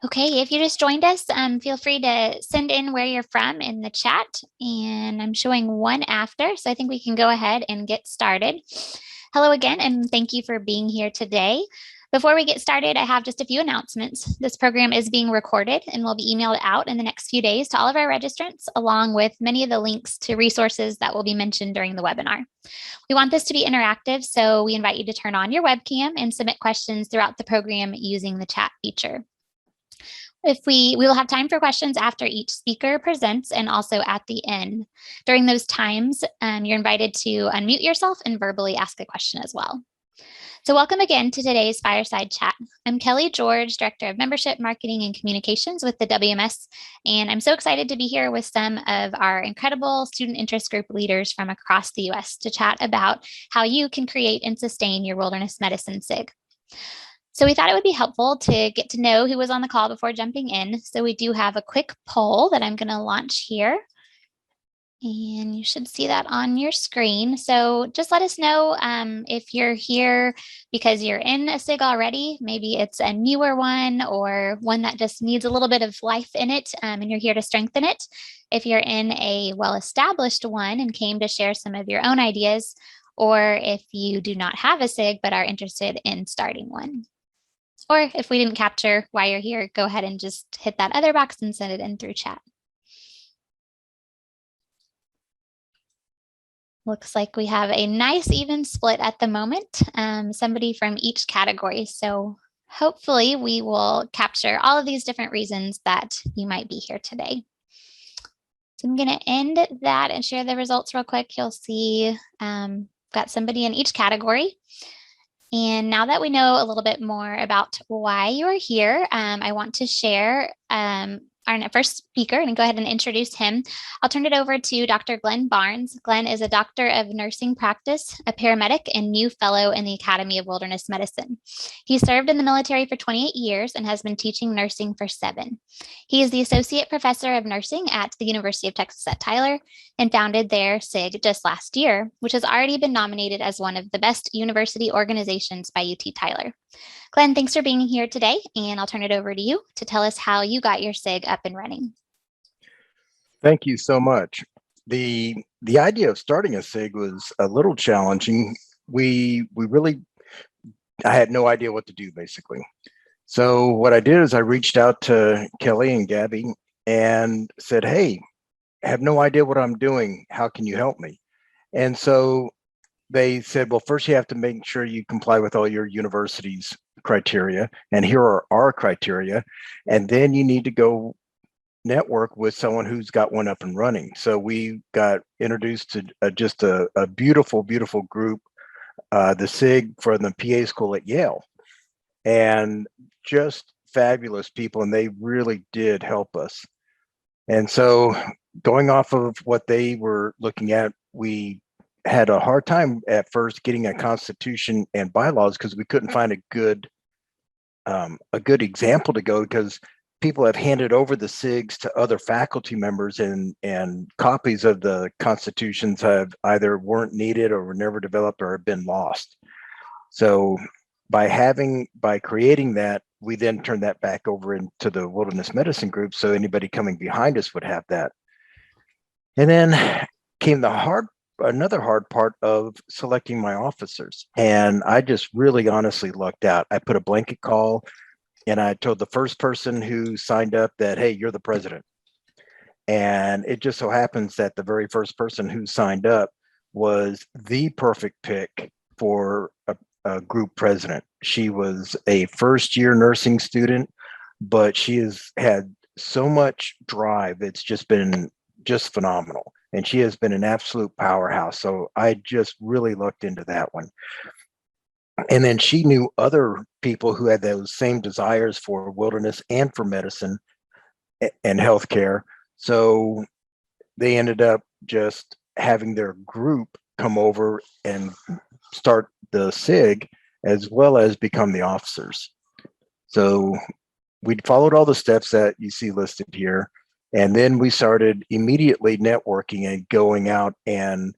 Okay, if you just joined us, feel free to send in where you're from in the chat, and I'm showing one after, so I think we can go ahead and get started. Hello again, and thank you for being here today. Before we get started, I have just a few announcements. This program is being recorded and will be emailed out in the next few days to all of our registrants, along with many of the links to resources that will be mentioned during the webinar. We want this to be interactive, so we invite you to turn on your webcam and submit questions throughout the program using the chat feature. We will have time for questions after each speaker presents and also at the end. During those times, you're invited to unmute yourself and verbally ask a question as well. So welcome again to today's Fireside Chat. I'm Kelly George, Director of Membership, Marketing, and Communications with the WMS, and I'm so excited to be here with some of our incredible student interest group leaders from across the U.S. to chat about how you can create and sustain your wilderness medicine SIG. So we thought it would be helpful to get to know who was on the call before jumping in. So we do have a quick poll that I'm going to launch here. And you should see that on your screen. So just let us know if you're here because you're in a SIG already. Maybe it's a newer one or one that just needs a little bit of life in it and you're here to strengthen it. If you're in a well-established one and came to share some of your own ideas, or if you do not have a SIG but are interested in starting one. Or if we didn't capture why you're here, go ahead and just hit that other box and send it in through chat. Looks like we have a nice even split at the moment, somebody from each category. So hopefully we will capture all of these different reasons that you might be here today. So I'm going to end that and share the results real quick. You'll see got somebody in each category. And now that we know a little bit more about why you are here, I want to share our first speaker and go ahead and introduce him. I'll turn it over to Dr. Glenn Barnes. Glenn is a doctor of nursing practice, a paramedic, and new fellow in the Academy of Wilderness Medicine. He served in the military for 28 years and has been teaching nursing for 7. He is the associate professor of nursing at the University of Texas at Tyler and founded their SIG just last year, which has already been nominated as one of the best university organizations by UT Tyler. Glenn, thanks for being here today, and I'll turn it over to you to tell us how you got your SIG up and running. Thank you so much. The idea of starting a SIG was a little challenging. I had no idea what to do, basically. So what I did is I reached out to Kelly and Gabby and said, hey, I have no idea what I'm doing. How can you help me? And so they said, well, first you have to make sure you comply with all your university's criteria. And here are our criteria. And then you need to go network with someone who's got one up and running. So we got introduced to just a beautiful, beautiful group, the SIG for the PA school at Yale. And just fabulous people. And they really did help us. And so going off of what they were looking at, we had a hard time at first getting a constitution and bylaws because we couldn't find a good example to go, because people have handed over the SIGs to other faculty members and copies of the constitutions have either weren't needed or were never developed or have been lost. So by creating that, we then turned that back over into the wilderness medicine group. So anybody coming behind us would have that. And then came another hard part of selecting my officers. And I just really honestly lucked out. I put a blanket call and I told the first person who signed up that, hey, you're the president. And it just so happens that the very first person who signed up was the perfect pick for a group president. She was a first-year nursing student, but she has had so much drive. It's just been just phenomenal. And she has been an absolute powerhouse. So I just really looked into that one. And then she knew other people who had those same desires for wilderness and for medicine and healthcare. So they ended up just having their group come over and start the SIG as well as become the officers. So we followed all the steps that you see listed here. And then we started immediately networking and going out and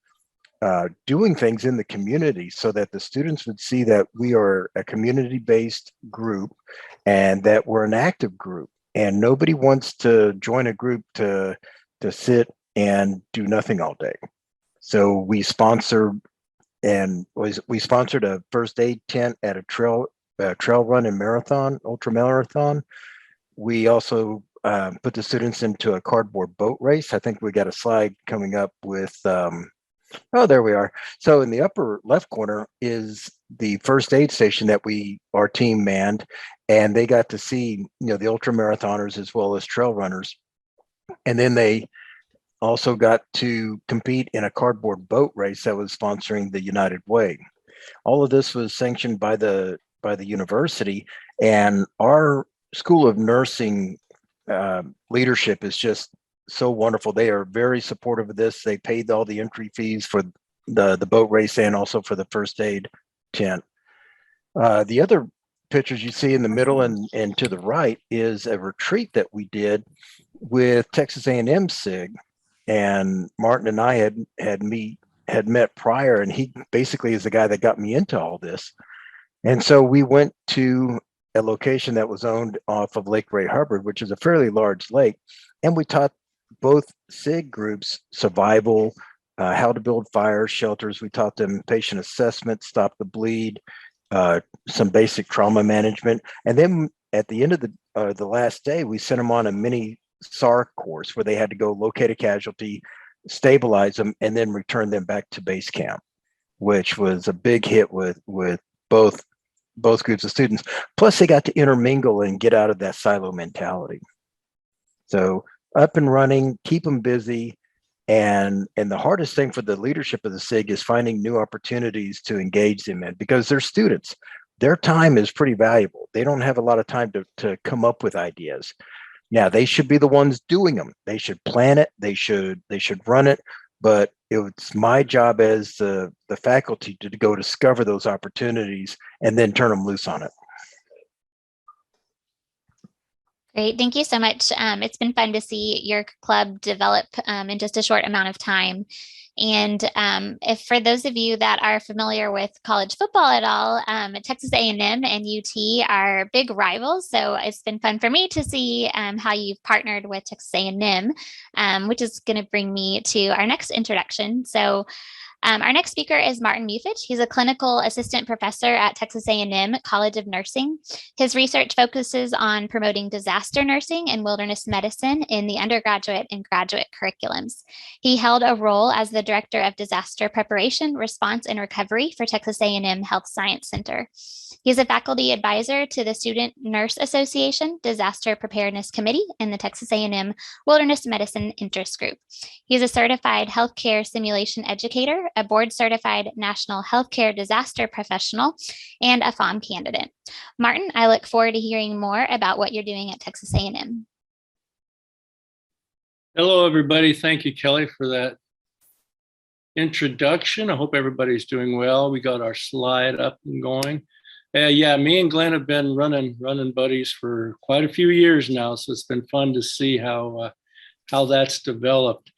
doing things in the community so that the students would see that we are a community-based group and that we're an active group. and nobody wants to join a group to sit and do nothing all day. So we sponsored a first aid tent at a trail run and marathon, ultra marathon. We also put the students into a cardboard boat race. I think we got a slide coming up with, oh, there we are. So in the upper left corner is the first aid station that our team manned, and they got to see, the ultra marathoners as well as trail runners. And then they also got to compete in a cardboard boat race that was sponsoring the United Way. All of this was sanctioned by the university, and our School of Nursing leadership is just so wonderful. They are very supportive of this. They paid all the entry fees for the boat race and also for the first aid tent. The other pictures you see in the middle and to the right is a retreat that we did with Texas A&M SIG, and Martin and I had met prior, and he basically is the guy that got me into all this. And so we went to a location that was owned off of Lake Ray Hubbard, which is a fairly large lake, and we taught both SIG groups survival, how to build fire shelters. We taught them patient assessment, stop the bleed, some basic trauma management, and then at the end of the last day, we sent them on a mini SAR course where they had to go locate a casualty, stabilize them, and then return them back to base camp, which was a big hit with both groups of students. Plus, they got to intermingle and get out of that silo mentality. So up and running, keep them busy. And the hardest thing for the leadership of the SIG is finding new opportunities to engage them in, because they're students. Their time is pretty valuable. They don't have a lot of time to come up with ideas. Now, they should be the ones doing them. They should plan it. They should run it. But it's my job as the faculty to go discover those opportunities and then turn them loose on it. Great. Thank you so much. It's been fun to see your club develop in just a short amount of time. And if for those of you that are familiar with college football at all, Texas A&M and UT are big rivals. So it's been fun for me to see how you've partnered with Texas A&M, which is going to bring me to our next introduction. So our next speaker is Martin Mufich. He's a clinical assistant professor at Texas A&M College of Nursing. His research focuses on promoting disaster nursing and wilderness medicine in the undergraduate and graduate curriculums. He held a role as the director of disaster preparation, response, and recovery for Texas A&M Health Science Center. He is a faculty advisor to the Student Nurse Association Disaster Preparedness Committee and the Texas A&M Wilderness Medicine Interest Group. He is a certified healthcare simulation educator, a board-certified national healthcare disaster professional, and a FOM candidate. Martin, I look forward to hearing more about what you're doing at Texas A&M. Hello, everybody. Thank you, Kelly, for that introduction. I hope everybody's doing well. We got our slide up and going. Yeah, me and Glenn have been running buddies for quite a few years now, so it's been fun to see how that's developed.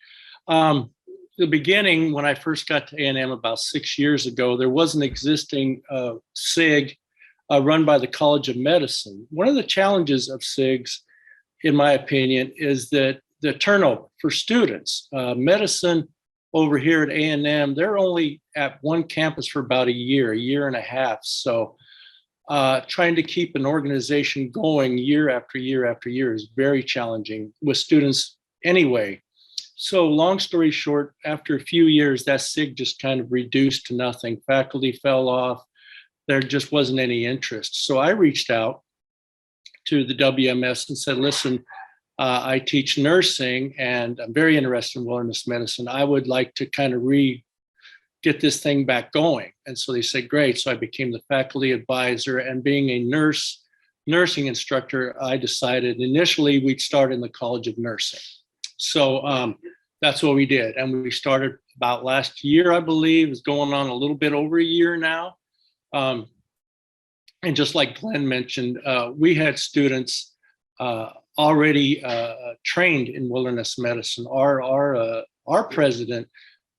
The beginning, when I first got to A&M about 6 years ago, there was an existing SIG run by the College of Medicine. One of the challenges of SIGs, in my opinion, is that the turnover for students. Medicine over here at A&M, they're only at one campus for about a year and a half. So trying to keep an organization going year after year after year is very challenging with students anyway. So long story short, after a few years, that SIG just kind of reduced to nothing. Faculty fell off. There just wasn't any interest. So I reached out to the WMS and said, listen, I teach nursing and I'm very interested in wilderness medicine. I would like to kind of get this thing back going. And so they said, great. So I became the faculty advisor, and being a nursing instructor, I decided initially we'd start in the College of Nursing. So that's what we did. And we started about last year, I believe. It's going on a little bit over a year now. And just like Glenn mentioned, we had students already trained in wilderness medicine. Our president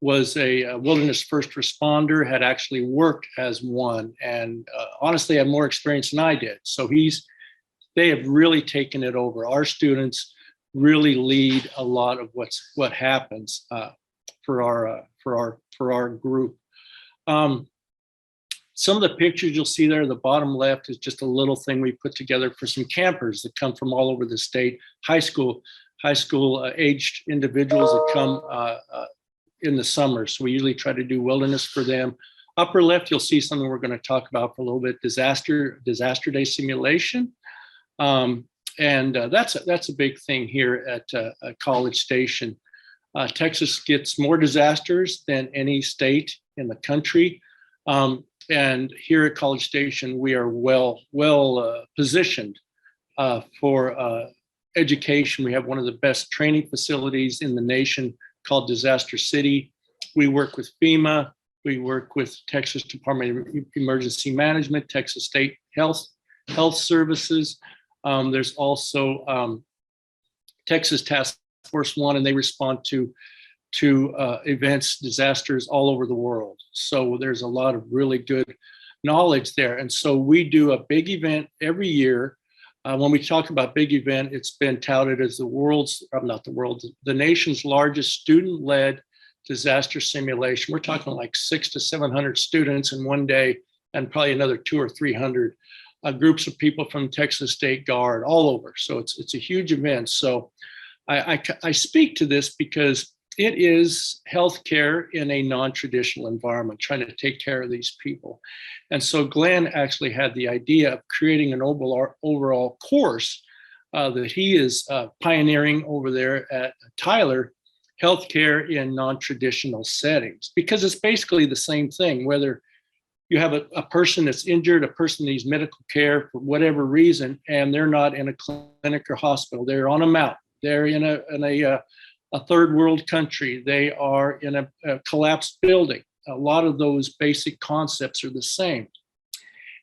was a wilderness first responder, had actually worked as one, and honestly had more experience than I did. So he's they have really taken it over. Our students really lead a lot of what happens for our group. Some of the pictures you'll see there, the bottom left is just a little thing we put together for some campers that come from all over the state, high school aged individuals that come in the summer. So we usually try to do wilderness for them. Upper left, you'll see something we're going to talk about for a little bit, disaster day simulation. That's a big thing here at College Station. Texas gets more disasters than any state in the country. And here at College Station, we are well positioned for education. We have one of the best training facilities in the nation called Disaster City. We work with FEMA. We work with Texas Department of Emergency Management, Texas State Health Services. There's also Texas Task Force One, and they respond to events, disasters all over the world. So there's a lot of really good knowledge there. And so we do a big event every year. When we talk about big event, it's been touted as the nation's largest student-led disaster simulation. We're talking like 600 to 700 students in one day, and probably another 200 or 300 groups of people from Texas State Guard all over. So it's a huge event. So I speak to this because it is healthcare in a non-traditional environment, trying to take care of these people. And so Glenn actually had the idea of creating an overall course that he is pioneering over there at Tyler, healthcare in non-traditional settings, because it's basically the same thing, whether you have a person that's injured, a person needs medical care for whatever reason, and they're not in a clinic or hospital, they're on a mountain, they're in a third world country, they are in a collapsed building. A lot of those basic concepts are the same.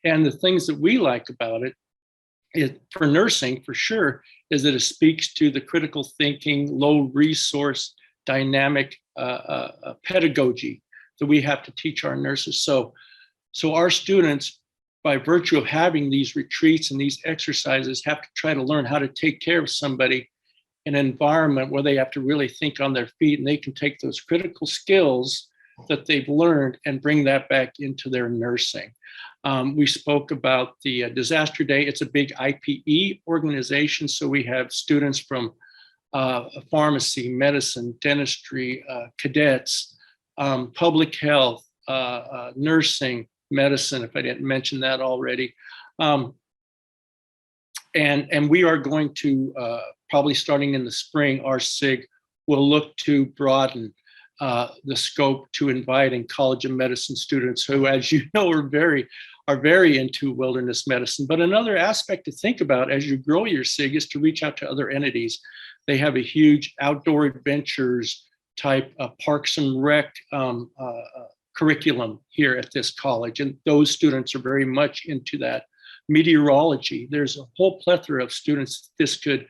And the things that we like about it for nursing, for sure, is that it speaks to the critical thinking, low resource, dynamic pedagogy that we have to teach our nurses. So our students, by virtue of having these retreats and these exercises, have to try to learn how to take care of somebody in an environment where they have to really think on their feet, and they can take those critical skills that they've learned and bring that back into their nursing. We spoke about the Disaster Day. It's a big IPE organization. So we have students from pharmacy, medicine, dentistry, cadets, public health, nursing, medicine, if I didn't mention that already. And we are going to, probably starting in the spring, our SIG will look to broaden the scope to inviting College of Medicine students who, as you know, are very into wilderness medicine. But another aspect to think about as you grow your SIG is to reach out to other entities. They have a huge outdoor adventures type Parks and Rec curriculum here at this college, and those students are very much into that. Meteorology, there's a whole plethora of students this could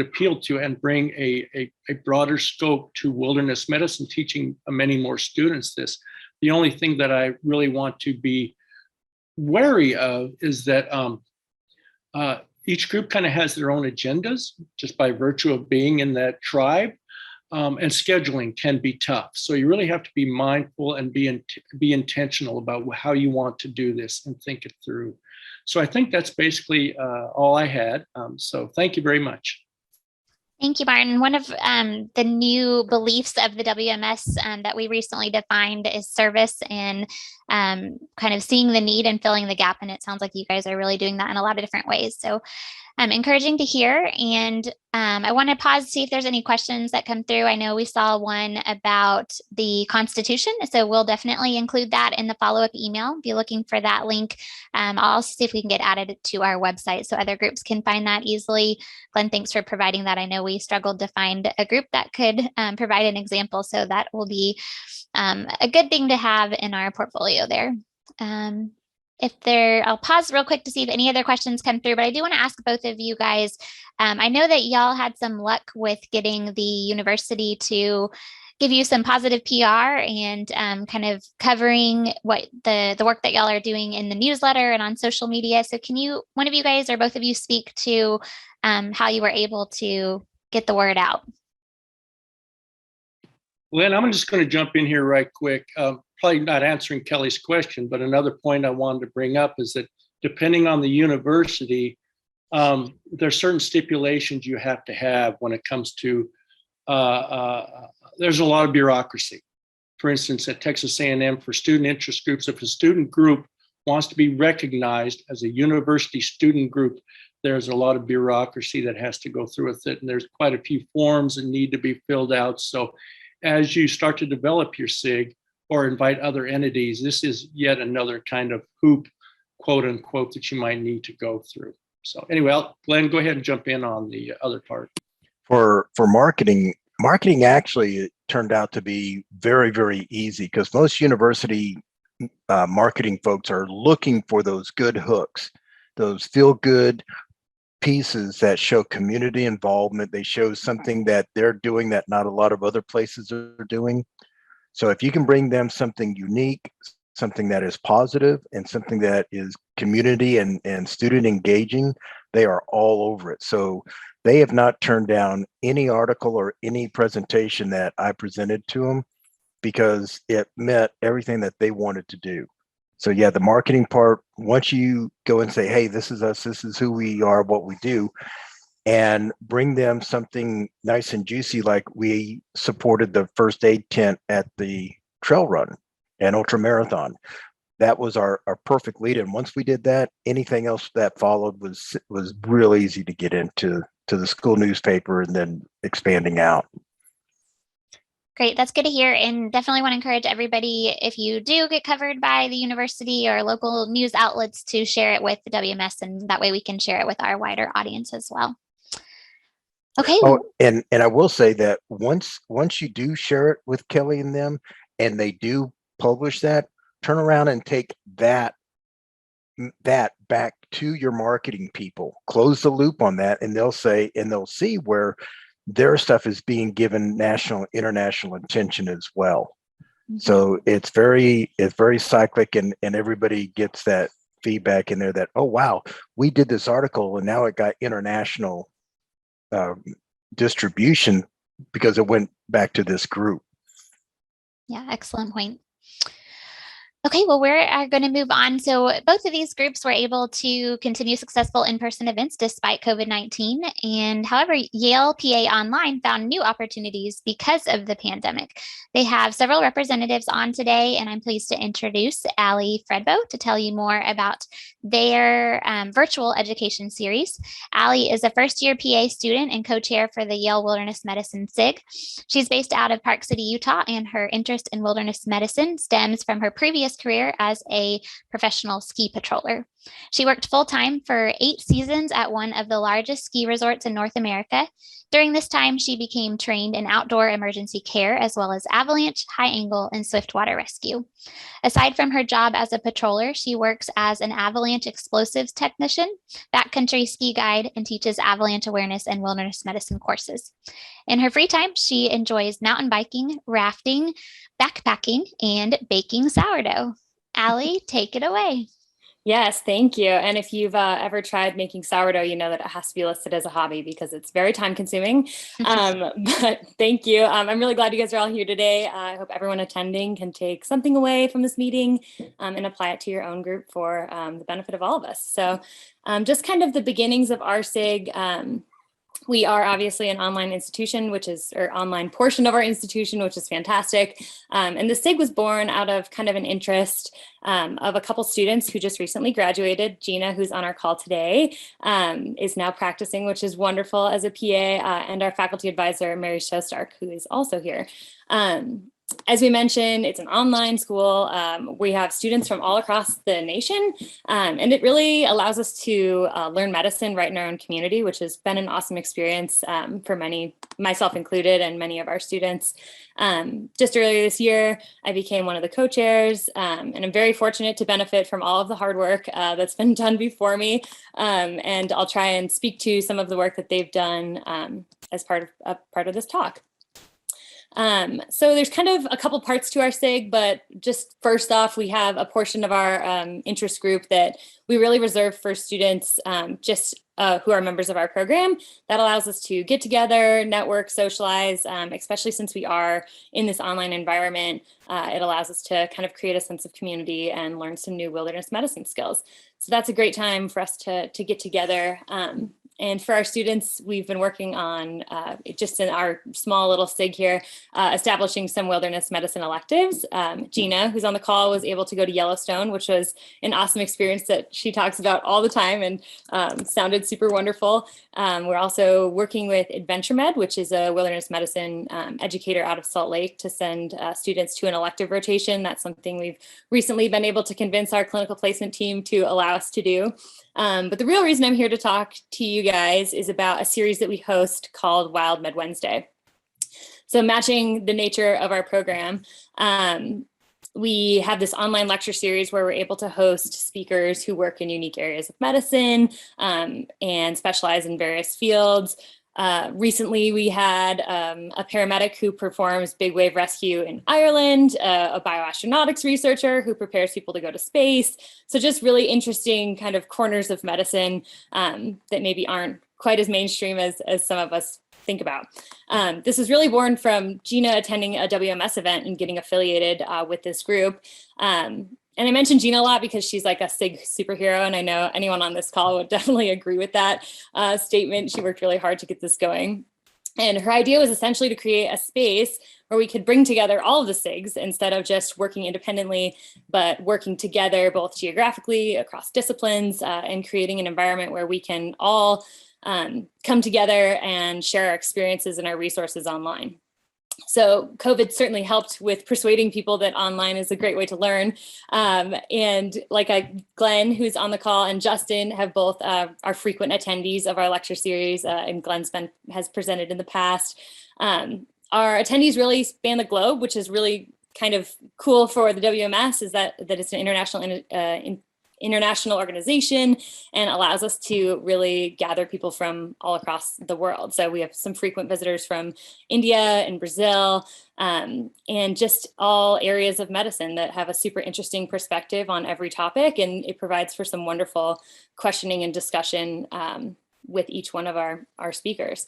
appeal to and bring a broader scope to wilderness medicine, teaching many more students this. The only thing that I really want to be wary of is that each group kind of has their own agendas just by virtue of being in that tribe, and scheduling can be tough. So you really have to be mindful and be intentional about how you want to do this and think it through. So I think that's basically all I had. So thank you very much. Thank you, Martin. One of the new beliefs of the WMS that we recently defined is service and kind of seeing the need and filling the gap. And it sounds like you guys are really doing that in a lot of different ways. So encouraging to hear. And I want to pause to see if there's any questions that come through. I know we saw one about the Constitution, so we'll definitely include that in the follow-up email. If you're looking for that link, I'll also see if we can get added to our website so other groups can find that easily. Glenn, thanks for providing that. I know we struggled to find a group that could provide an example, so that will be a good thing to have in our portfolio there. I'll pause real quick to see if any other questions come through, but I do want to ask both of you guys. I know that y'all had some luck with getting the university to give you some positive PR and kind of covering what the work that y'all are doing in the newsletter and on social media. So can you, one of you guys or both of you, speak to how you were able to get the word out? Lynn, I'm just going to jump in here right quick. Probably not answering Kelly's question, but another point I wanted to bring up is that depending on the university, there's certain stipulations you have to have when it comes to, there's a lot of bureaucracy. For instance, at Texas A&M, for student interest groups, if a student group wants to be recognized as a university student group, there's a lot of bureaucracy that has to go through with it. And there's quite a few forms that need to be filled out. So as you start to develop your SIG or invite other entities, this is yet another kind of hoop, quote unquote, that you might need to go through. So anyway, Glenn, go ahead and jump in on the other part. For marketing actually turned out to be very, very easy, because most university marketing folks are looking for those good hooks, those feel good pieces that show community involvement. They show something that they're doing that not a lot of other places are doing. So if you can bring them something unique, something that is positive, and something that is community and student engaging, they are all over it. So they have not turned down any article or any presentation that I presented to them, because it met everything that they wanted to do. So yeah, the marketing part, once you go and say, hey, this is us, this is who we are, what we do, and bring them something nice and juicy, like we supported the first aid tent at the trail run and ultra marathon. That was our perfect lead. And once we did that, anything else that followed was real easy to get into the school newspaper and then expanding out. Great, that's good to hear, and definitely want to encourage everybody, if you do get covered by the university or local news outlets, to share it with the WMS, and that way we can share it with our wider audience as well. Okay. Oh, and I will say that once you do share it with Kelly and them, and they do publish that, turn around and take that back to your marketing people, close the loop on that, and they'll see where their stuff is being given national, international attention as well. Mm-hmm. So it's very cyclic, and everybody gets that feedback in there that, oh wow, we did this article and now it got international distribution because it went back to this group. Yeah, excellent point. Okay, well, we're going to move on. So both of these groups were able to continue successful in-person events despite COVID-19. And however, Yale PA Online found new opportunities because of the pandemic. They have several representatives on today, and I'm pleased to introduce Allie Fredbo to tell you more about their virtual education series. Allie is a first-year PA student and co-chair for the Yale Wilderness Medicine SIG. She's based out of Park City, Utah, and her interest in wilderness medicine stems from her previous career as a professional ski patroller. She worked full-time for 8 seasons at one of the largest ski resorts in North America. During this time, she became trained in outdoor emergency care, as well as avalanche, high angle, and swift water rescue. Aside from her job as a patroller, she works as an avalanche explosives technician, backcountry ski guide, and teaches avalanche awareness and wilderness medicine courses. In her free time, she enjoys mountain biking, rafting, backpacking, and baking sourdough. Allie, take it away. Yes, thank you. And if you've ever tried making sourdough, you know that it has to be listed as a hobby because it's very time consuming. But thank you. I'm really glad you guys are all here today. I hope everyone attending can take something away from this meeting and apply it to your own group for the benefit of all of us. So just kind of the beginnings of our SIG. We are obviously an online institution, or online portion of our institution, which is fantastic. And the SIG was born out of kind of an interest of a couple students who just recently graduated. Gina, who's on our call today, is now practicing, which is wonderful as a PA, and our faculty advisor, Mary Shostark, who is also here. As we mentioned, it's an online school. We have students from all across the nation, and it really allows us to learn medicine right in our own community, which has been an awesome experience for many, myself included, and many of our students. Just earlier this year, I became one of the co-chairs, and I'm very fortunate to benefit from all of the hard work that's been done before me. And I'll try and speak to some of the work that they've done as part of this talk. So there's kind of a couple parts to our SIG, but just first off, we have a portion of our interest group that we really reserve for students who are members of our program. That allows us to get together, network, socialize, especially since we are in this online environment. It allows us to kind of create a sense of community and learn some new wilderness medicine skills. So that's a great time for us to get together. And for our students, we've been working on, just in our small little SIG here, establishing some wilderness medicine electives. Gina, who's on the call, was able to go to Yellowstone, which was an awesome experience that she talks about all the time and sounded super wonderful. We're also working with Adventure Med, which is a wilderness medicine educator out of Salt Lake, to send students to an elective rotation. That's something we've recently been able to convince our clinical placement team to allow us to do. But the real reason I'm here to talk to you guys is about a series that we host called Wild Med Wednesday. So matching the nature of our program, we have this online lecture series where we're able to host speakers who work in unique areas of medicine and specialize in various fields. Recently, we had a paramedic who performs big wave rescue in Ireland, a bioastronautics researcher who prepares people to go to space. So just really interesting kind of corners of medicine that maybe aren't quite as mainstream as some of us think about. This is really born from Gina attending a WMS event and getting affiliated with this group. And I mentioned Gina a lot because she's like a SIG superhero, and I know anyone on this call would definitely agree with that statement. She worked really hard to get this going. And her idea was essentially to create a space where we could bring together all of the SIGs instead of just working independently, but working together both geographically across disciplines and creating an environment where we can all come together and share our experiences and our resources online. So COVID certainly helped with persuading people that online is a great way to learn. And Glenn, who's on the call, and Justin have both are frequent attendees of our lecture series, and Glenn has presented in the past. Our attendees really span the globe, which is really kind of cool for the WMS, is that it's an international organization and allows us to really gather people from all across the world. So we have some frequent visitors from India and Brazil, and just all areas of medicine that have a super interesting perspective on every topic. And it provides for some wonderful questioning and discussion with each one of our speakers.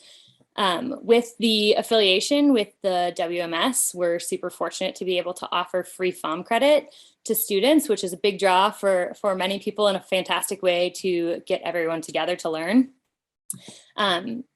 With the affiliation with the WMS, we're super fortunate to be able to offer free FOM credit to students, which is a big draw for many people and a fantastic way to get everyone together to learn.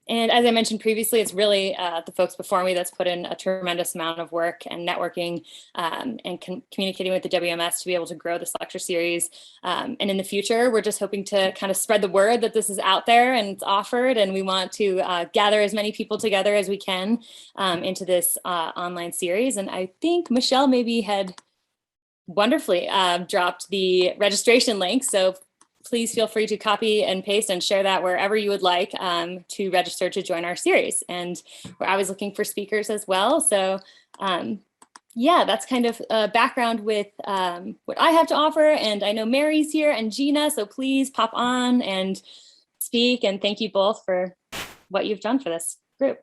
And as I mentioned previously, it's really the folks before me that's put in a tremendous amount of work and networking and communicating with the WMS to be able to grow this lecture series. And in the future, we're just hoping to kind of spread the word that this is out there and it's offered, and we want to gather as many people together as we can into this online series. And I think Michelle maybe had wonderfully dropped the registration link. So please feel free to copy and paste and share that wherever you would like to register to join our series. And we're always looking for speakers as well. So yeah, that's kind of a background with what I have to offer. And I know Mary's here and Gina, so please pop on and speak. And thank you both for what you've done for this group.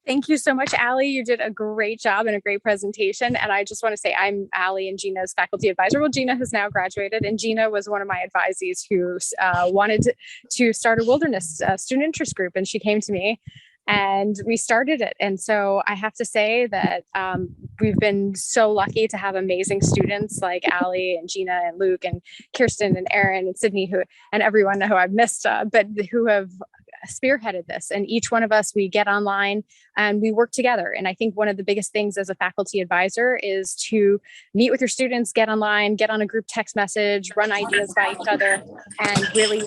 Thank you so much, Allie. You did a great job and a great presentation. And I just want to say I'm Allie and Gina's faculty advisor. Well, Gina has now graduated, and Gina was one of my advisees who wanted to start a wilderness student interest group. And she came to me and we started it. And so I have to say that we've been so lucky to have amazing students like Allie and Gina and Luke and Kirsten and Aaron and Sydney, and everyone who I've missed, but who have spearheaded this. And each one of us, we get online and we work together. And I think one of the biggest things as a faculty advisor is to meet with your students, get online, get on a group text message, run ideas by each other, and really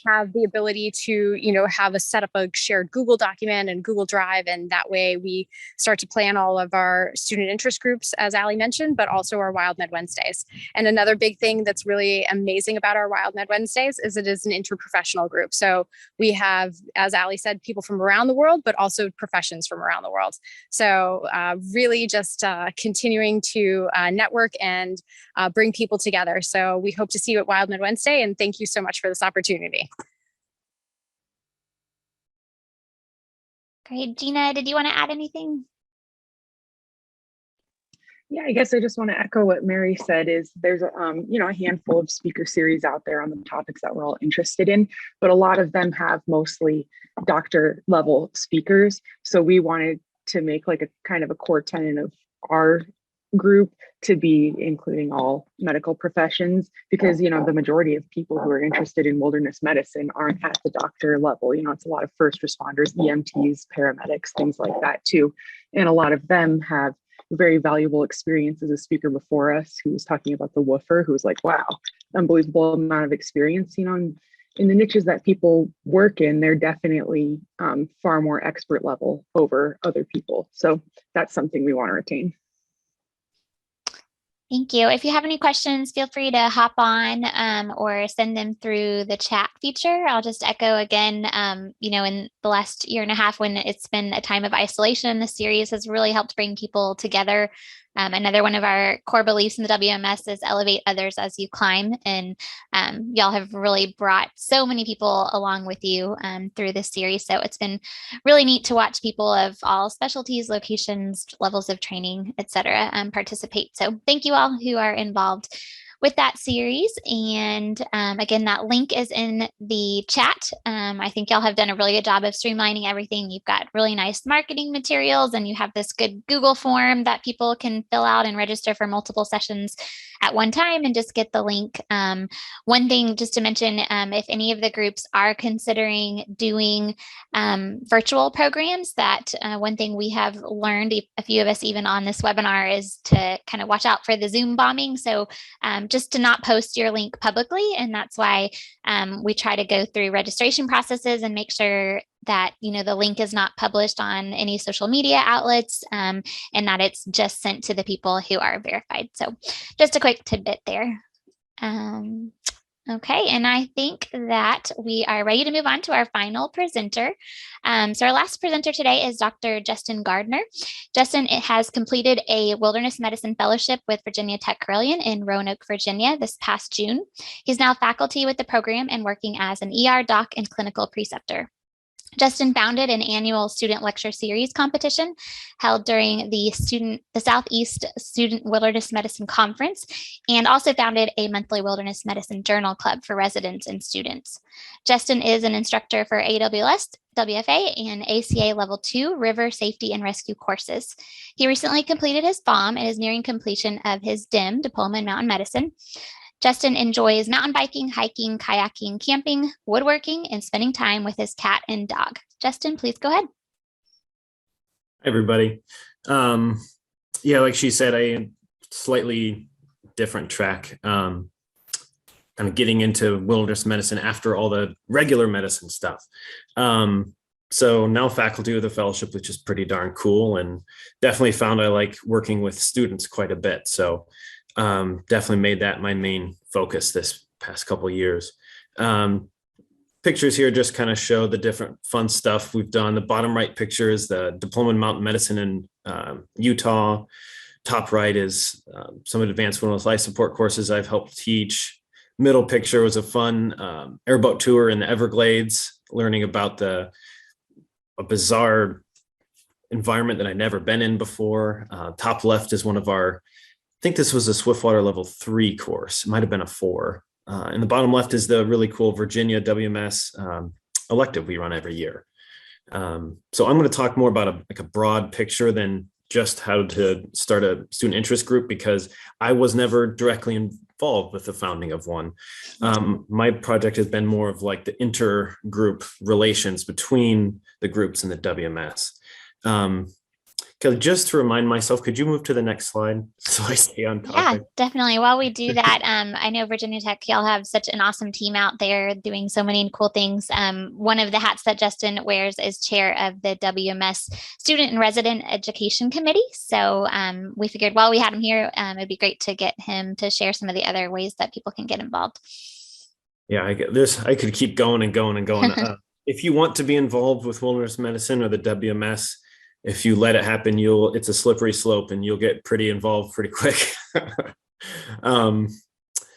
have the ability to, have set up a shared Google document and Google Drive. And that way we start to plan all of our student interest groups, as Allie mentioned, but also our Wild Med Wednesdays. And another big thing that's really amazing about our Wild Med Wednesdays is it is an interprofessional group. So we have, as Allie said, people from around the world, but also professions from around the world. So really just continuing to network and bring people together. So we hope to see you at Wild Med Wednesday. And thank you so much for this opportunity. Great. Gina, did you want to add anything? Yeah, I guess I just want to echo what Mary said is there's a handful of speaker series out there on the topics that we're all interested in, but a lot of them have mostly doctor level speakers. So we wanted to make like a kind of a core tenet of our group to be including all medical professions, because the majority of people who are interested in wilderness medicine aren't at the doctor level. It's a lot of first responders, EMTs, paramedics, things like that too, and a lot of them have very valuable experience. As a speaker before us who was talking about the woofer, who was like, wow, unbelievable amount of experience, in the niches that people work in, they're definitely far more expert level over other people. So that's something we want to retain. Thank you. If you have any questions, feel free to hop on or send them through the chat feature. I'll just echo again, in the last year and a half when it's been a time of isolation, the series has really helped bring people together. Another one of our core beliefs in the WMS is elevate others as you climb. And y'all have really brought so many people along with you through this series. So it's been really neat to watch people of all specialties, locations, levels of training, et cetera, participate. So thank you all who are involved with that series. And again, that link is in the chat. I think y'all have done a really good job of streamlining everything. You've got really nice marketing materials, and you have this good Google form that people can fill out and register for multiple sessions at one time and just get the link. One thing just to mention, if any of the groups are considering doing virtual programs, that one thing we have learned, a few of us even on this webinar, is to kind of watch out for the Zoom bombing. So just to not post your link publicly. And that's why we try to go through registration processes and make sure that, the link is not published on any social media outlets and that it's just sent to the people who are verified. So just a quick tidbit there. Okay, and I think that we are ready to move on to our final presenter. So our last presenter today is Dr. Justin Gardner. Justin has completed a wilderness medicine fellowship with Virginia Tech Carilion in Roanoke, Virginia this past June. He's now faculty with the program and working as an ER doc and clinical preceptor. Justin founded an annual student lecture series competition held during the Southeast Student Wilderness Medicine Conference, and also founded a monthly wilderness medicine journal club for residents and students. Justin is an instructor for AWS, WFA, and ACA Level 2 River Safety and Rescue courses. He recently completed his FOM and is nearing completion of his DIM, Diploma in Mountain Medicine. Justin enjoys mountain biking, hiking, kayaking, camping, woodworking, and spending time with his cat and dog. Justin, please go ahead. Hi, everybody. Yeah, like she said, I slightly different track, kind of getting into wilderness medicine after all the regular medicine stuff. So now faculty with a fellowship, which is pretty darn cool, and definitely found I like working with students quite a bit. So definitely made that my main focus this past couple of years. Pictures here just kind of show the different fun stuff we've done. The bottom right picture is the Diploma in Mountain Medicine in Utah. Top right is some advanced wilderness life support courses I've helped teach. Middle picture was a fun airboat tour in the Everglades, learning about a bizarre environment that I'd never been in before. Top left is one of our, I think this was a Swiftwater Level 3 course. It might have been a 4. And the bottom left is the really cool Virginia WMS elective we run every year. So I'm going to talk more about a broad picture than just how to start a student interest group, because I was never directly involved with the founding of one. My project has been more of like the intergroup relations between the groups and the WMS. Just to remind myself, could you move to the next slide so I stay on topic? Yeah, definitely. While we do that, I know Virginia Tech, y'all have such an awesome team out there doing so many cool things. One of the hats that Justin wears is chair of the WMS Student and Resident Education Committee. So we figured while we had him here, it'd be great to get him to share some of the other ways that people can get involved. Yeah, I could keep going and going and going. If you want to be involved with wilderness medicine or the WMS, if you let it happen, it's a slippery slope and you'll get pretty involved pretty quick.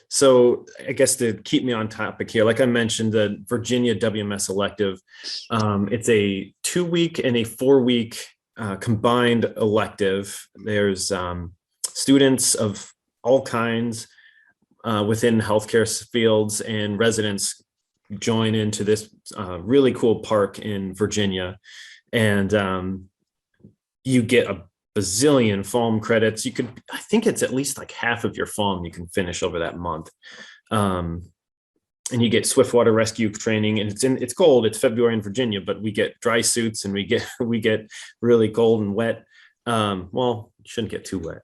So I guess to keep me on topic here, like I mentioned, the Virginia WMS elective, it's a 2-week and a 4-week combined elective. There's students of all kinds within healthcare fields and residents join into this really cool park in Virginia. And you get a bazillion FALM credits. I think it's at least like half of your FALM you can finish over that month. And you get swiftwater rescue training, and it's cold. It's February in Virginia, but we get dry suits and we get really cold and wet. Well, you shouldn't get too wet.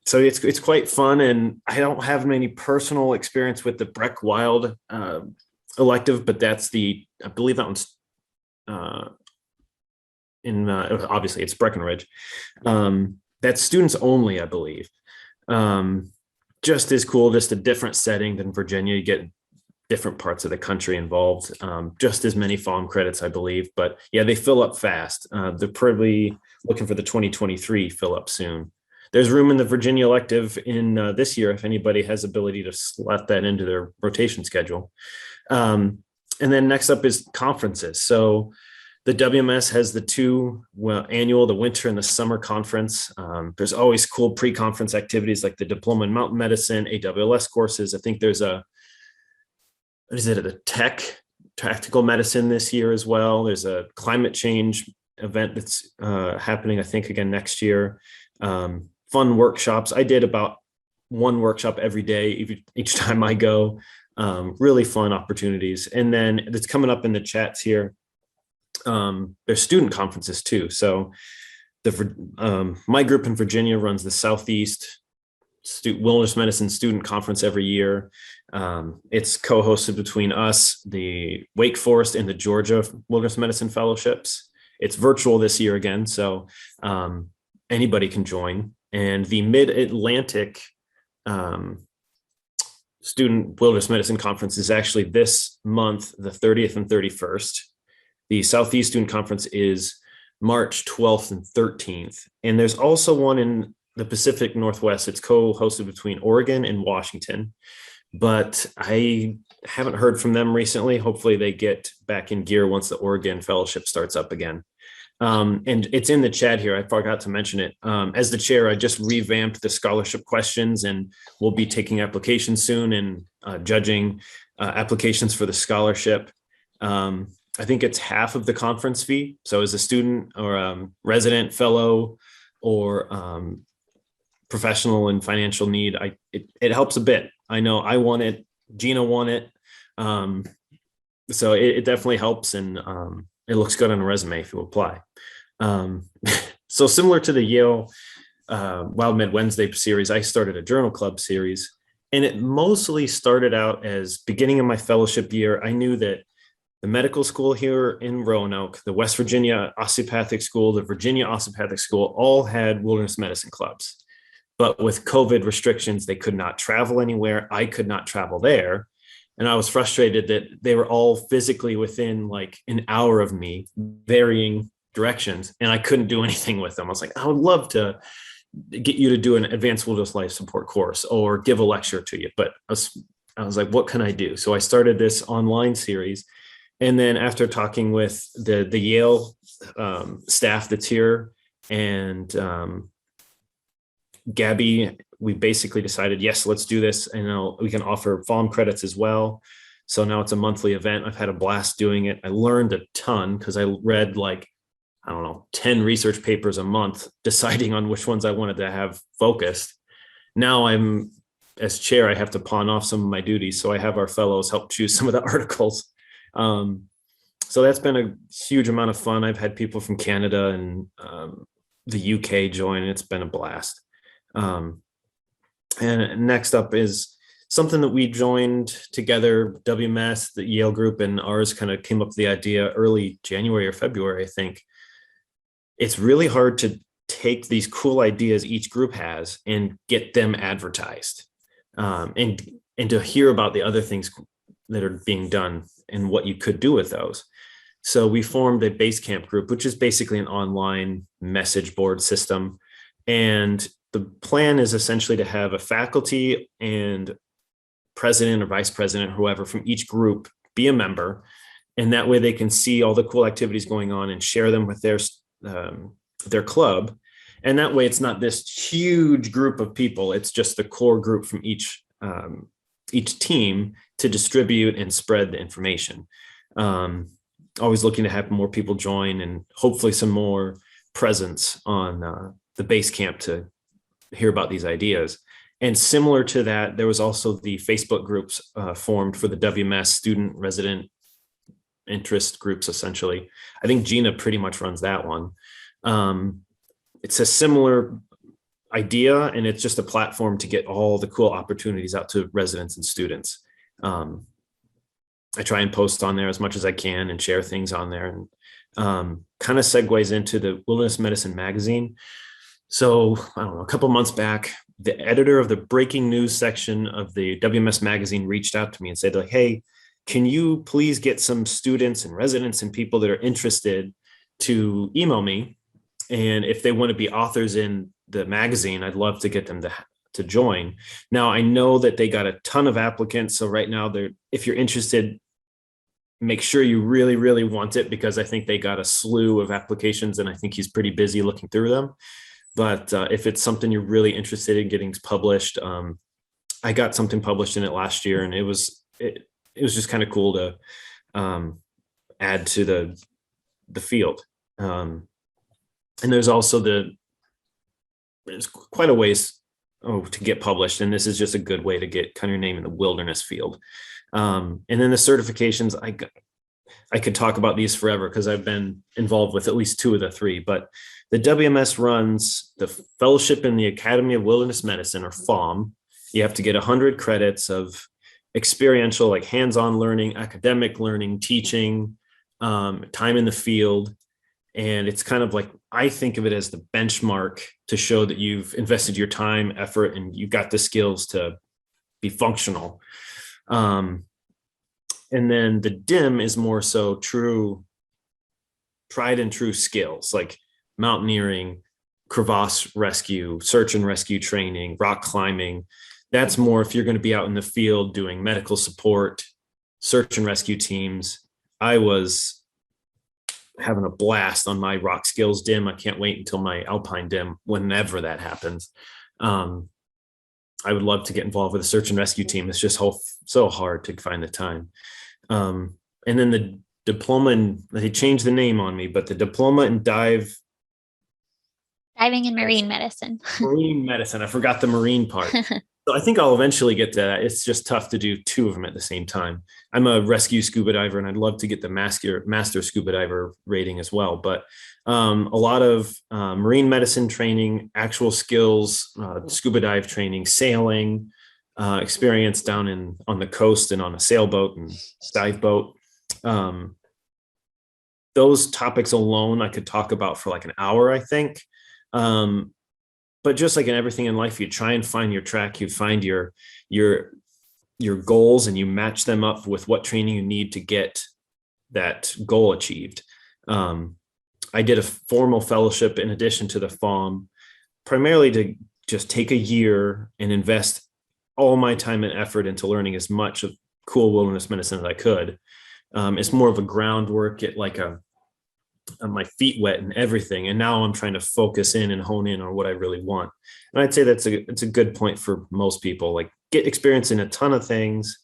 So it's quite fun, and I don't have any personal experience with the Breck Wild elective, but I believe that one's obviously it's Breckenridge. That's students only, I believe. Just as cool, just a different setting than Virginia. You get different parts of the country involved. Just as many FALM credits, I believe, but yeah, they fill up fast. They're probably looking for the 2023 fill up soon. There's room in the Virginia elective in this year if anybody has ability to slot that into their rotation schedule. And then next up is conferences. So the WMS has the two annual, the winter and the summer conference. There's always cool pre-conference activities like the Diploma in Mountain Medicine, AWLS courses. I think there's a tactical medicine this year as well. There's a climate change event that's happening, I think, again next year. Fun workshops. I did about one workshop every day, each time I go. Really fun opportunities. And then it's coming up in the chats here. There's student conferences too. So my group in Virginia runs the Southeast Wilderness Medicine Student Conference every year. It's co-hosted between us, the Wake Forest, and the Georgia Wilderness Medicine Fellowships. It's virtual this year again, so anybody can join. And the Mid-Atlantic Student Wilderness Medicine Conference is actually this month, the 30th and 31st. The Southeast Student Conference is March 12th and 13th. And there's also one in the Pacific Northwest. It's co-hosted between Oregon and Washington, but I haven't heard from them recently. Hopefully they get back in gear once the Oregon Fellowship starts up again. And it's in the chat here. I forgot to mention it. As the chair, I just revamped the scholarship questions, and we'll be taking applications soon and judging applications for the scholarship. I think it's half of the conference fee. So as a student or resident, fellow, or professional in financial need, it helps a bit. I know I want it. Gina won it. So it definitely helps, and it looks good on a resume if you apply. So similar to the Yale Wild Med Wednesday series, I started a journal club series, and it mostly started out as beginning of my fellowship year. I knew that the medical school here in Roanoke, the West Virginia Osteopathic School, the Virginia Osteopathic School, all had wilderness medicine clubs. But with COVID restrictions, they could not travel anywhere. I could not travel there. And I was frustrated that they were all physically within like an hour of me, varying directions, and I couldn't do anything with them. I was like, I would love to get you to do an advanced wilderness life support course or give a lecture to you. But I was like, what can I do? So I started this online series. And then after talking with the Yale staff that's here and Gabby, we basically decided, yes, let's do this. And we can offer FALM credits as well. So now it's a monthly event. I've had a blast doing it. I learned a ton because I read 10 research papers a month, deciding on which ones I wanted to have focused. Now as chair, I have to pawn off some of my duties. So I have our fellows help choose some of the articles. So that's been a huge amount of fun. I've had people from Canada and the UK join, and it's been a blast. And next up is something that we joined together, WMS, the Yale group, and ours kind of came up with the idea early January or February, I think. It's really hard to take these cool ideas each group has and get them advertised, and to hear about the other things that are being done and what you could do with those. So we formed a Basecamp group, which is basically an online message board system. And the plan is essentially to have a faculty and president or vice president, whoever from each group, be a member. And that way they can see all the cool activities going on and share them with their club. And that way it's not this huge group of people. It's just the core group from each team to distribute and spread the information. Always looking to have more people join and hopefully some more presence on the base camp to hear about these ideas. And similar to that, there was also the Facebook groups formed for the WMS student resident interest groups, essentially. I think Gina pretty much runs that one. It's a similar idea, and it's just a platform to get all the cool opportunities out to residents and students. I try and post on there as much as I can and share things on there, and kind of segues into the Wilderness Medicine magazine. So I don't know, a couple months back, the editor of the breaking news section of the WMS magazine reached out to me and said, like, hey, can you please get some students and residents and people that are interested to email me? And if they want to be authors in the magazine, I'd love to get them to join. Now, I know that they got a ton of applicants. So right now, if you're interested, make sure you really, really want it, because I think they got a slew of applications and I think he's pretty busy looking through them. But if it's something you're really interested in getting published, I got something published in it last year, and it was just kind of cool to add to the field. And there's also there's quite a ways to get published, and this is just a good way to get kind of your name in the wilderness field. And then the certifications, I could talk about these forever because I've been involved with at least 2 of the 3, but the WMS runs the Fellowship in the Academy of Wilderness Medicine, or FOM. You have to get 100 credits of experiential, like hands-on learning, academic learning, teaching, time in the field. And it's kind of like, I think of it as the benchmark to show that you've invested your time, effort, and you've got the skills to be functional. And then the DIM is more so tried and true skills, like mountaineering, crevasse rescue, search and rescue training, rock climbing. That's more if you're going to be out in the field doing medical support, search and rescue teams. I was having a blast on my rock skills DIM. I can't wait until my alpine DIM, whenever that happens. I would love to get involved with a search and rescue team. It's just so hard to find the time. And then the diploma, and they changed the name on me, but the diploma in diving in marine medicine. Marine medicine. I forgot the marine part. So I think I'll eventually get to that. It's just tough to do 2 of them at the same time. I'm a rescue scuba diver, and I'd love to get the master scuba diver rating as well. But a lot of marine medicine training, actual skills, scuba dive training, sailing, experience down on the coast and on a sailboat and dive boat. Those topics alone I could talk about for like an hour, I think. But just like in everything in life, you try and find your track, you find your goals, and you match them up with what training you need to get that goal achieved. I did a formal fellowship in addition to the FOM, primarily to just take a year and invest all my time and effort into learning as much of cool wilderness medicine as I could. It's more of a groundwork, get like my feet wet and everything. And now I'm trying to focus in and hone in on what I really want. And I'd say it's a good point for most people, like get experience in a ton of things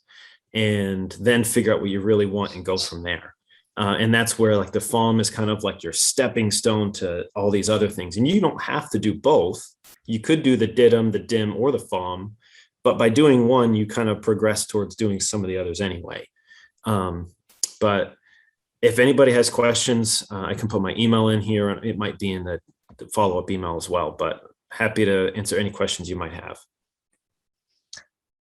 and then figure out what you really want and go from there. And that's where like the FOM is kind of like your stepping stone to all these other things. And you don't have to do both. You could do the DITM, the DIM, or the FOM, but by doing one, you kind of progress towards doing some of the others anyway. But if anybody has questions, I can put my email in here. It might be in the follow-up email as well, but happy to answer any questions you might have.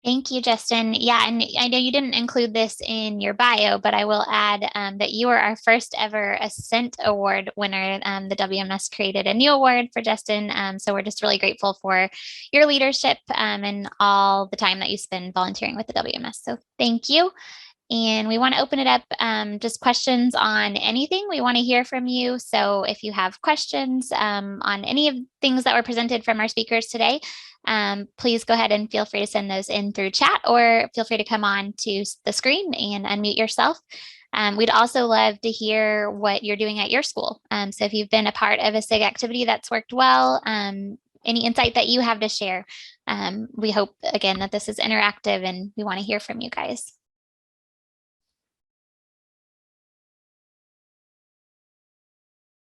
Thank you, Justin. Yeah, and I know you didn't include this in your bio, but I will add that you were our first ever Ascent Award winner. The WMS created a new award for Justin. So we're just really grateful for your leadership and all the time that you spend volunteering with the WMS. So thank you. And we want to open it up, just questions on anything. We want to hear from you. So if you have questions on any of things that were presented from our speakers today, please go ahead and feel free to send those in through chat, or feel free to come on to the screen and unmute yourself. We'd also love to hear what you're doing at your school. So if you've been a part of a SIG activity that's worked well, any insight that you have to share. We hope, again, that this is interactive and we want to hear from you guys.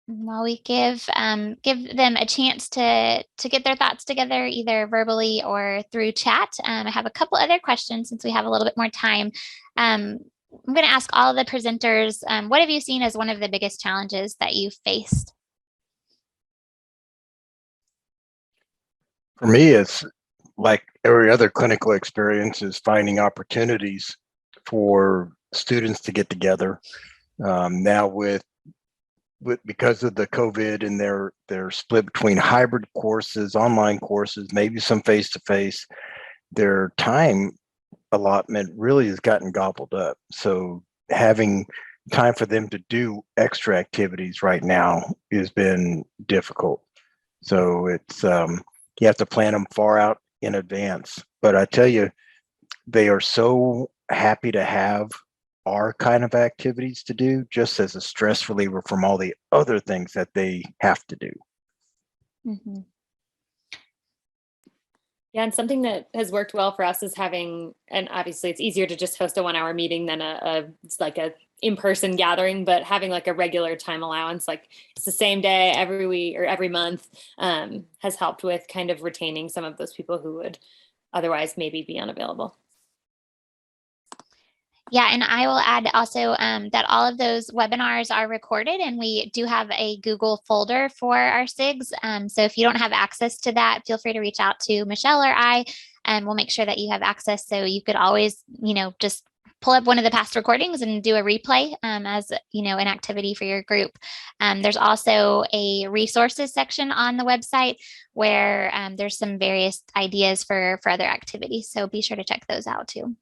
While we give them a chance to get their thoughts together, either verbally or through chat. I have a couple other questions since we have a little bit more time. I'm going to ask all of the presenters, what have you seen as one of the biggest challenges that you've faced? For me, it's like every other clinical experience, is finding opportunities for students to get together. Now with because of the COVID and they're split between hybrid courses, online courses, maybe some face-to-face, their time allotment really has gotten gobbled up. So having time for them to do extra activities right now has been difficult. So it's you have to plan them far out in advance. But I tell you, they are so happy to have our kind of activities to do, just as a stress reliever from all the other things that they have to do. Mm-hmm. Yeah, and something that has worked well for us is having, and obviously it's easier to just host a 1 hour meeting than it's like a in-person gathering, but having like a regular time allowance, like it's the same day every week or every month, has helped with kind of retaining some of those people who would otherwise maybe be unavailable. Yeah, and I will add also that all of those webinars are recorded, and we do have a Google folder for our SIGs. So if you don't have access to that, feel free to reach out to Michelle or I, and we'll make sure that you have access. So you could always, just pull up one of the past recordings and do a replay as, an activity for your group. There's also a resources section on the website where there's some various ideas for other activities. So be sure to check those out too.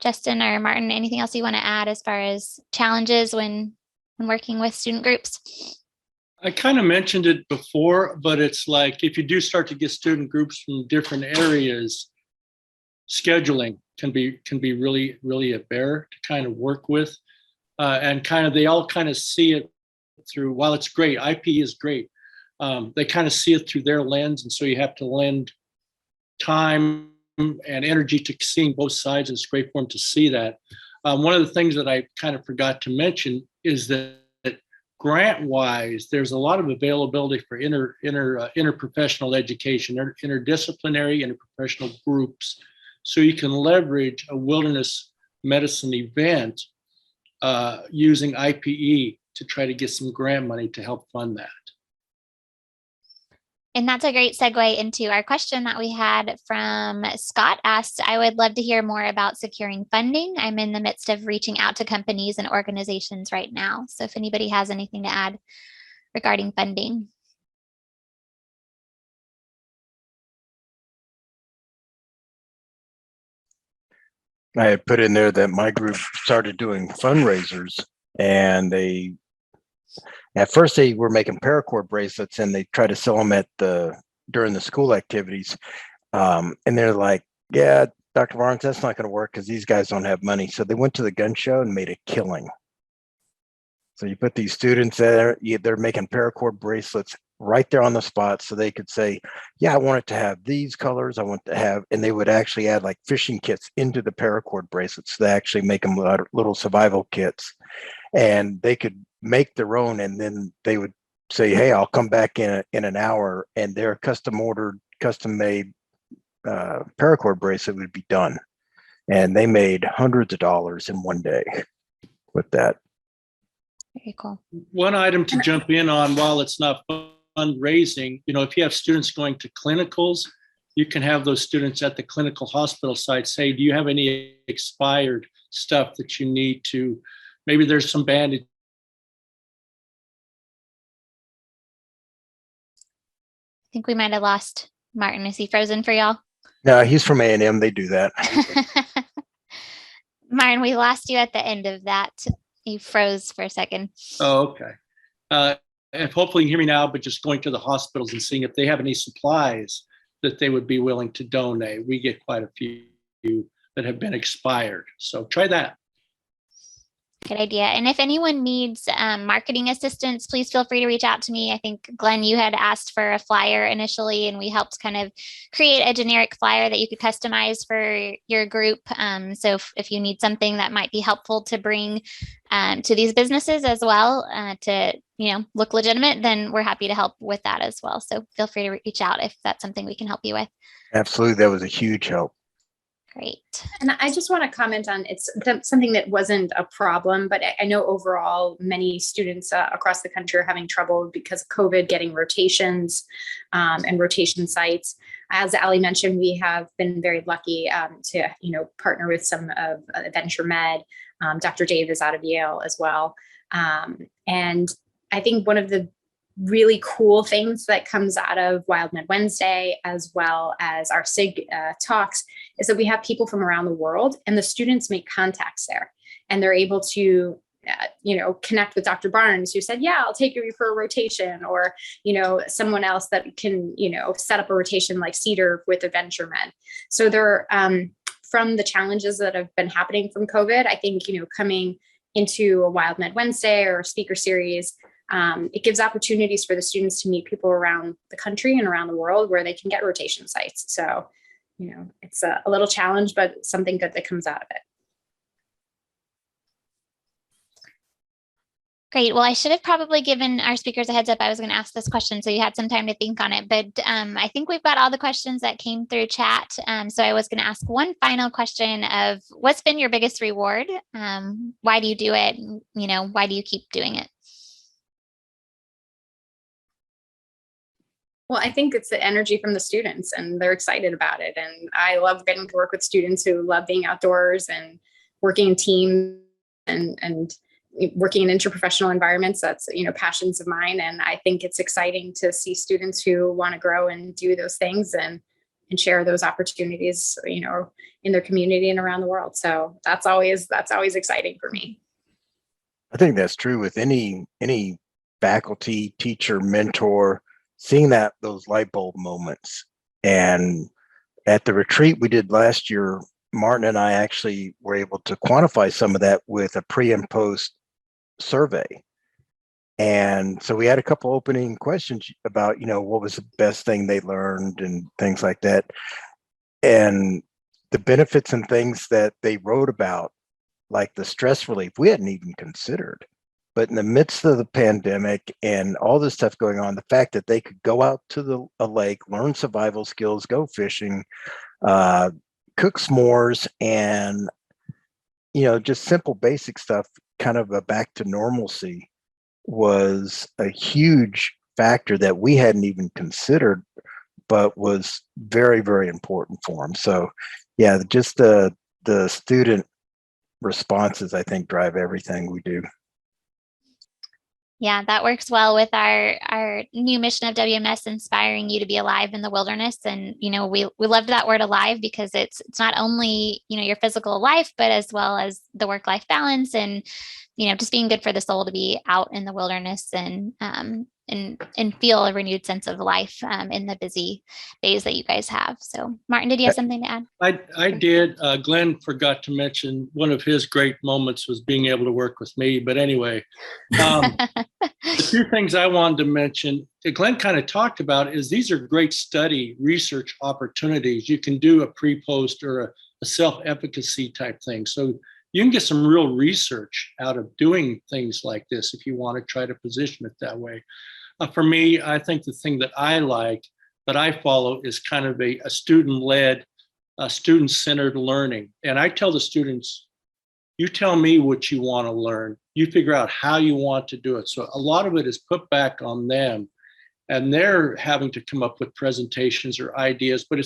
Justin or Martin, anything else you want to add as far as challenges when working with student groups? I kind of mentioned it before, but it's like if you do start to get student groups from different areas, scheduling can be really, really a bear to kind of work with. And they all kind of see it through, while it's great, IP is great, they kind of see it through their lens. And so you have to lend time and energy to seeing both sides, and it's great for them to see that. One of the things that I kind of forgot to mention is that grant-wise, there's a lot of availability for interprofessional education, interdisciplinary, interprofessional groups. So you can leverage a wilderness medicine event using IPE to try to get some grant money to help fund that. And that's a great segue into our question that we had from Scott asked, I would love to hear more about securing funding. I'm in the midst of reaching out to companies and organizations right now. So if anybody has anything to add regarding funding. I had put in there that my group started doing fundraisers, and at first they were making paracord bracelets and they try to sell them during the school activities. And they're like, yeah, Dr. Barnes, that's not going to work because these guys don't have money. So they went to the gun show and made a killing. So you put these students there, they're making paracord bracelets right there on the spot, so they could say, yeah, I want it to have these colors, I want to have, and they would actually add like fishing kits into the paracord bracelets. They actually make them little survival kits, and they could make their own, and then they would say, hey, I'll come back in an hour, and their custom ordered, custom made paracord bracelet would be done. And they made hundreds of dollars in one day with that. Very cool. One item to jump in on, while it's not fundraising, if you have students going to clinicals, you can have those students at the clinical hospital site say, do you have any expired stuff that you need to, maybe there's some bandage. I think we might have lost Martin. Is he frozen for y'all? No, he's from A&M. They do that. Martin, we lost you at the end of that. You froze for a second. Oh, okay. And hopefully you can hear me now, but just going to the hospitals and seeing if they have any supplies that they would be willing to donate. We get quite a few that have been expired. So try that. Good idea. And if anyone needs marketing assistance, please feel free to reach out to me. I think, Glenn, you had asked for a flyer initially, and we helped kind of create a generic flyer that you could customize for your group. So if you need something that might be helpful to bring to these businesses as well to, look legitimate, then we're happy to help with that as well. So feel free to reach out if that's something we can help you with. Absolutely. That was a huge help. Great. And I just want to comment on it's something that wasn't a problem, but I know overall many students across the country are having trouble because of COVID getting rotations and rotation sites. As Allie mentioned, we have been very lucky to partner with some of Venture Med. Dr. Dave is out of Yale as well. And I think one of the really cool things that comes out of Wild Med Wednesday, as well as our SIG talks, is that we have people from around the world, and the students make contacts there, and they're able to connect with Dr. Barnes, who said, yeah, I'll take you for a rotation, or, someone else that can, set up a rotation like Cedar with Adventure Med. So they're from the challenges that have been happening from COVID, I think, coming into a Wild Med Wednesday or a speaker series, it gives opportunities for the students to meet people around the country and around the world where they can get rotation sites. So, it's a little challenge, but something good that comes out of it. Great. Well, I should have probably given our speakers a heads up. I was going to ask this question, so you had some time to think on it. But I think we've got all the questions that came through chat. So I was going to ask one final question of what's been your biggest reward? Why do you do it? Why do you keep doing it? Well, I think it's the energy from the students, and they're excited about it. And I love getting to work with students who love being outdoors and working in teams and working in interprofessional environments. That's, passions of mine. And I think it's exciting to see students who want to grow and do those things and share those opportunities, in their community and around the world. So that's always exciting for me. I think that's true with any faculty, teacher, mentor, seeing those light bulb moments. And at the retreat we did last year, Martin and I actually were able to quantify some of that with a pre and post survey. And so we had a couple opening questions about, what was the best thing they learned and things like that. And the benefits and things that they wrote about, like the stress relief, we hadn't even considered. But in the midst of the pandemic and all this stuff going on, the fact that they could go out to a lake, learn survival skills, go fishing, cook s'mores, and, just simple basic stuff, kind of a back to normalcy, was a huge factor that we hadn't even considered, but was very, very important for them. So yeah, just the student responses, I think, drive everything we do. Yeah, that works well with our new mission of WMS, inspiring you to be alive in the wilderness. And, we loved that word alive because it's not only, your physical life, but as well as the work-life balance and, just being good for the soul to be out in the wilderness and feel a renewed sense of life in the busy days that you guys have. So Martin, did you have something to add? I did. Glenn forgot to mention one of his great moments was being able to work with me. But anyway, the two things I wanted to mention that Glenn kind of talked about is these are great study research opportunities. You can do a pre-post or a self-efficacy type thing. So you can get some real research out of doing things like this if you want to try to position it that way. For me, I think the thing that I like, that I follow, is kind of a student-led, student-centered learning. And I tell the students, you tell me what you want to learn. You figure out how you want to do it. So a lot of it is put back on them, and they're having to come up with presentations or ideas, but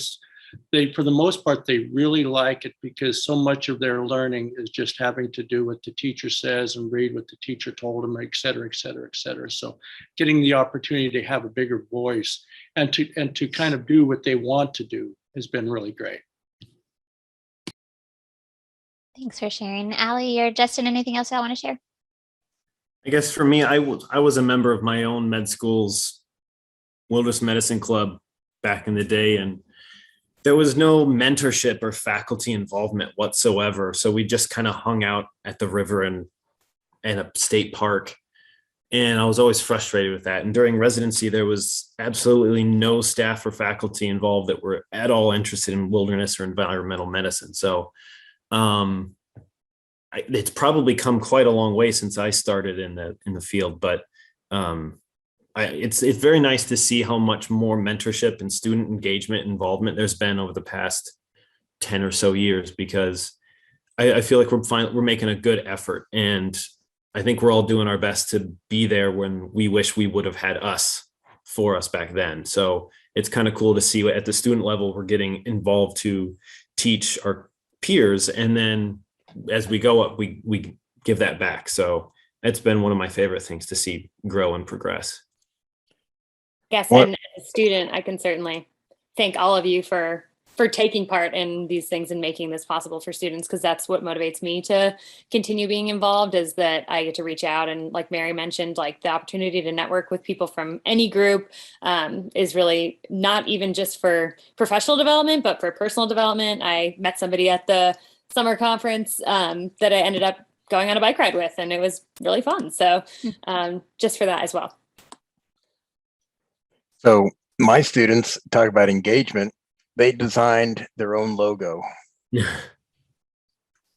for the most part, they really like it because so much of their learning is just having to do what the teacher says and read what the teacher told them, et cetera, et cetera, et cetera. So getting the opportunity to have a bigger voice and to kind of do what they want to do has been really great. Thanks for sharing. Allie or Justin, anything else I want to share? I guess for me, I was a member of my own med school's wilderness medicine club back in the day, and there was no mentorship or faculty involvement whatsoever. So we just kind of hung out at the river and and a state park. And I was always frustrated with that. And during residency, there was absolutely no staff or faculty involved that were at all interested in wilderness or environmental medicine. So it's probably come quite a long way since I started in the field, but it's very nice to see how much more mentorship and student engagement involvement there's been over the past 10 or so years, because I feel like we're making a good effort, and I think we're all doing our best to be there when we wish we would have had for us back then. So it's kind of cool to see at the student level, we're getting involved to teach our peers. And then as we go up, we give that back. So it's been one of my favorite things to see grow and progress. Yes, and as a student, I can certainly thank all of you for taking part in these things and making this possible for students, because that's what motivates me to continue being involved, is that I get to reach out. And like Mary mentioned, like the opportunity to network with people from any group is really not even just for professional development, but for personal development. I met somebody at the summer conference that I ended up going on a bike ride with, and it was really fun. So just for that as well. So my students talk about engagement. They designed their own logo.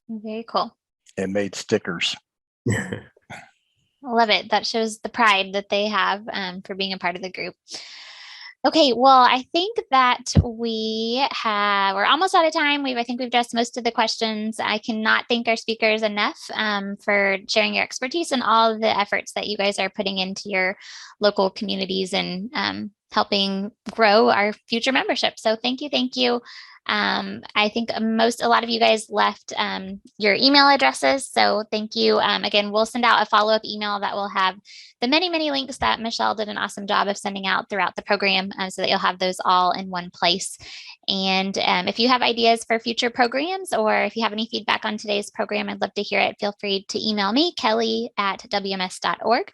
Very cool. And made stickers. I love it. That shows the pride that they have for being a part of the group. Okay, well, I think that we're almost out of time. I think we've addressed most of the questions. I cannot thank our speakers enough for sharing your expertise and all of the efforts that you guys are putting into your local communities and helping grow our future membership. So thank you. Thank you. I think a lot of you guys left your email addresses. So thank you. Again, we'll send out a follow-up email that will have the many, many links that Michelle did an awesome job of sending out throughout the program, so that you'll have those all in one place. And if you have ideas for future programs, or if you have any feedback on today's program, I'd love to hear it. Feel free to email me, kelly@wms.org.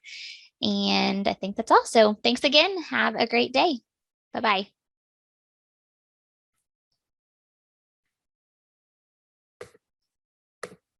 And I think that's all. So thanks again. Have a great day. Bye-bye.